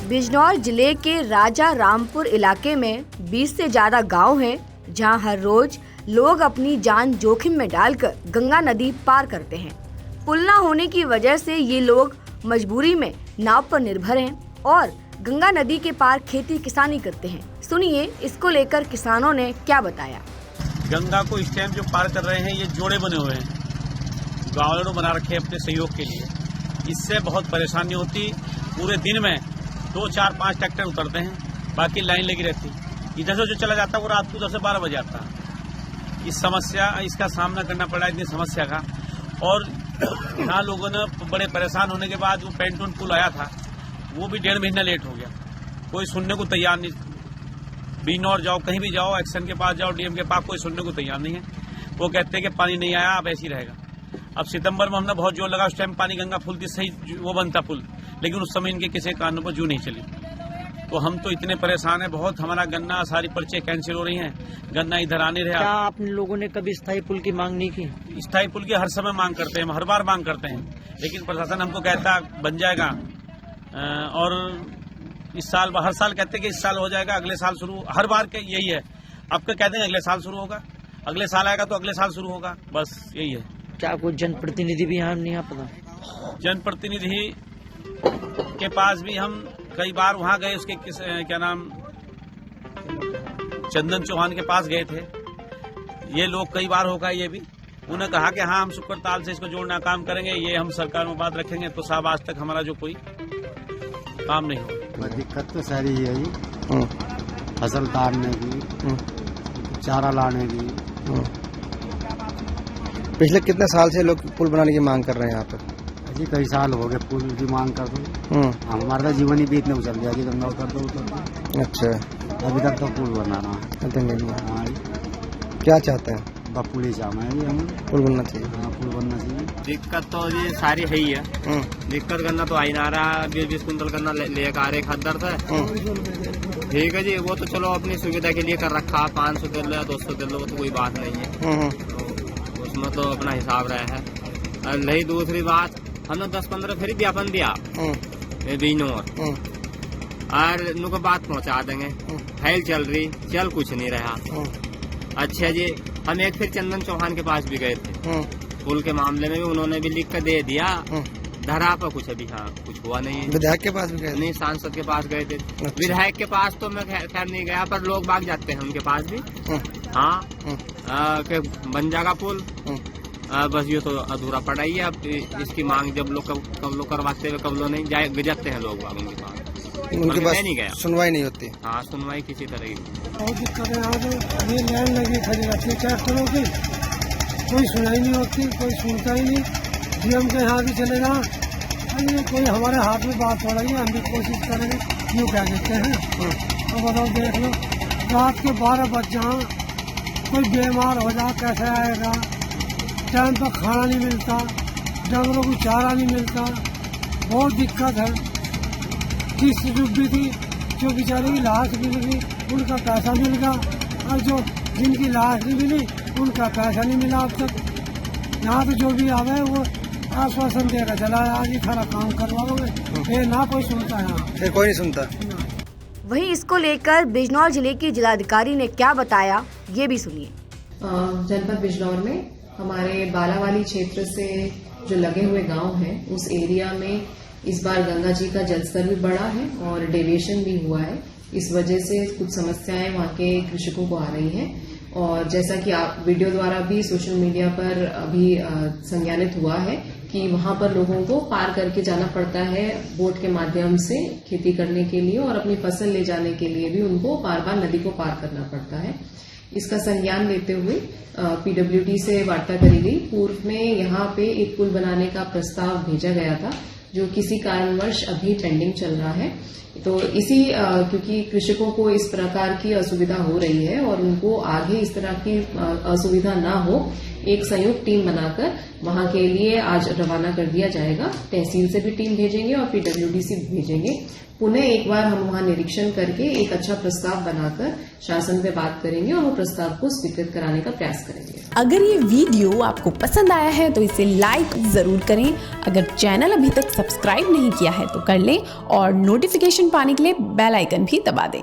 बिजनौर जिले के राजा रामपुर इलाके में 20 से ज्यादा गांव हैं, जहां हर रोज लोग अपनी जान जोखिम में डालकर गंगा नदी पार करते हैं। पुल न होने की वजह से ये लोग मजबूरी में नाव पर निर्भर हैं और गंगा नदी के पार खेती किसानी करते हैं। सुनिए इसको लेकर किसानों ने क्या बताया। गंगा को इस टाइम जो पार कर रहे हैं ये जोड़े बने हुए हैं, गाँव वालों बना रखे हैं अपने सहयोग के लिए। इससे बहुत परेशानी होती। पूरे दिन में 2, 4, 5 ट्रैक्टर उतरते हैं, बाकी लाइन लगी रहती। इधर से जो चला जाता है वो रात को 10 से 12 बजे आता है। इस समस्या इसका सामना करना पड़ा इतनी समस्या का। और यहाँ लोगों ने बड़े परेशान होने के बाद वो पेंटून पुल आया था, वो भी 1.5 महीना लेट हो गया। कोई सुनने को तैयार नहीं। बिजनौर जाओ, कहीं भी जाओ, एक्शन के पास जाओ, डीएम के पास, कोई सुनने को तैयार नहीं है। वो कहते हैं कि पानी नहीं आया, अब ऐसे ही रहेगा। अब सितंबर में हमने बहुत जोर लगा, उस टाइम पानी गंगा फुल थी, सही वो बनता पुल, लेकिन उस समय इनके किसी कारणों पर जू नहीं चली। तो हम तो इतने परेशान हैं बहुत। हमारा गन्ना सारी पर्चे कैंसिल हो रही हैं, गन्ना इधर आने रहा। क्या आप लोगों ने कभी स्थायी पुल की मांग नहीं की? स्थायी पुल की हर समय मांग करते हैं, हर बार मांग करते हैं, लेकिन प्रशासन हमको कहता बन जाएगा। और इस साल हर साल कहते हैं कि इस साल हो जाएगा, अगले साल शुरू। हर बार के यही है। अब के कहते हैं अगले साल शुरू होगा, अगले साल आएगा तो अगले साल शुरू होगा, बस यही है। क्या कोई जनप्रतिनिधि भी यहाँ नहीं आ पता? जनप्रतिनिधि के पास भी हम कई बार वहाँ गए, उसके क्या नाम चंदन चौहान के पास गए थे। ये लोग कई बार होगा, ये भी उन्होंने कहा कि हाँ हम शुक्र ताल से इसको जोड़ना काम करेंगे, ये हम सरकार में बात रखेंगे। तो साहब आज तक हमारा जो कोई काम नहीं हो। दिक्कत तो सारी है ही, फसल तारने की, चारा लाने की। पिछले कितने साल से लोग पुल बनाने की मांग कर रहे हैं यहाँ पर? जी कई साल हो गए पुल की मांग कर दो। हमारा जीवन ही बीतने उछल गया कि गंगा उतर दो। अच्छा, अभी तक तो पुल बना रहा है। क्या चाहते हैं? पुल ही चाहना है, हमें पुल बनना चाहिए। हाँ, पुल बनना चाहिए। दिक्कत तो ये सारी है ही है। दिक्कत करना तो आ ही ना रहा। 20 कुंटल करना लेकर आ रहे खद्दर था। ठीक है जी, वो तो चलो अपनी सुविधा के लिए कर रखा। 500 दे लो या 200 दे लो, वो तो कोई बात नहीं है। तो उसमें तो अपना हिसाब रहा है। और नहीं, दूसरी बात, हमने 10-15 फिर ज्ञापन दिया बिजनौर, और उनको बात पहुंचा देंगे। फाइल चल रही, चल कुछ नहीं रहा। अच्छा जी, हम एक फिर चंदन चौहान के पास भी गए थे पुल के मामले में भी, उन्होंने भी लिख कर दे दिया। धरा पर कुछ अभी कुछ हुआ नहीं है। विधायक के पास भी गए? नहीं, सांसद के पास गए थे। अच्छा। विधायक के पास तो मैं खैर नहीं गया, पर लोग बाग जाते हैं उनके पास भी। हाँ, कि बन जाएगा पुल। बस ये तो अधूरा पड़ा ही है। अब इसकी मांग जब लोग कब लोग करवाते हुए, कब लोग नहीं जाए, गिरते हैं लोग बाग उनके पास। उनके पास नहीं गया, सुनवाई नहीं होती। हाँ, सुनवाई किसी तरह की। बहुत दिक्कत है यहाँ पे। ये लाइन लगी खड़ी रहती है ट्रैक्टरों की, कोई सुनाई नहीं होती, कोई सुनता ही नहीं। डीएम के यहाँ भी चले जाओ, कोई हमारे हाथ में बात हो रही है, हम भी कोशिश करेंगे। यूँ क्या कहते हैं, तो बताओ, देख लो, रात के 12 बज जाओ, कोई बीमार हो जाए कैसे आएगा? टाइम पर खाना नहीं मिलता, जानवरों को चारा नहीं मिलता, बहुत दिक्कत है। किस्त डूबी थी, जो बेचारे की लाश भी मिली उनका पैसा मिल गया, और जो जिनकी लाश नहीं मिली उनका पैसा नहीं मिला अब तक। यहाँ तो जो भी आवे वो आश्वासन देकर चला, आज ही सारा काम करवाओगे, ये ना कोई सुनता है यहाँ, कोई नहीं सुनता। वहीं इसको लेकर बिजनौर जिले की जिलाधिकारी ने क्या बताया, ये भी सुनिए। जनपद बिजनौर में हमारे बालावाली क्षेत्र से जो लगे हुए गांव हैं, उस एरिया में इस बार गंगा जी का जलस्तर भी बढ़ा है और डेविएशन भी हुआ है। इस वजह से कुछ समस्याएं वहां के कृषकों को आ रही हैं। और जैसा कि आप वीडियो द्वारा भी सोशल मीडिया पर अभी संज्ञानित हुआ है कि वहां पर लोगों को पार करके जाना पड़ता है बोट के माध्यम से खेती करने के लिए, और अपनी फसल ले जाने के लिए भी उनको बार बार नदी को पार करना पड़ता है। इसका संज्ञान लेते हुए पीडब्ल्यूडी से वार्ता करी गई। पूर्व में यहाँ पे एक पुल बनाने का प्रस्ताव भेजा गया था, जो किसी कारणवश अभी पेंडिंग चल रहा है। तो इसी क्योंकि कृषकों को इस प्रकार की असुविधा हो रही है और उनको आगे इस तरह की असुविधा ना हो, एक संयुक्त टीम बनाकर वहां के लिए आज रवाना कर दिया जाएगा। तहसील से भी टीम भेजेंगे और पीडब्ल्यूडी से भी भेजेंगे। पुनः एक बार हम वहां निरीक्षण करके एक अच्छा प्रस्ताव बनाकर शासन से बात करेंगे और वो प्रस्ताव को स्वीकृत कराने का प्रयास करेंगे। अगर ये वीडियो आपको पसंद आया है तो इसे लाइक जरूर करें। अगर चैनल अभी तक सब्सक्राइब नहीं किया है तो कर लें और नोटिफिकेशन पाने के लिए बेल आइकन भी दबा दें।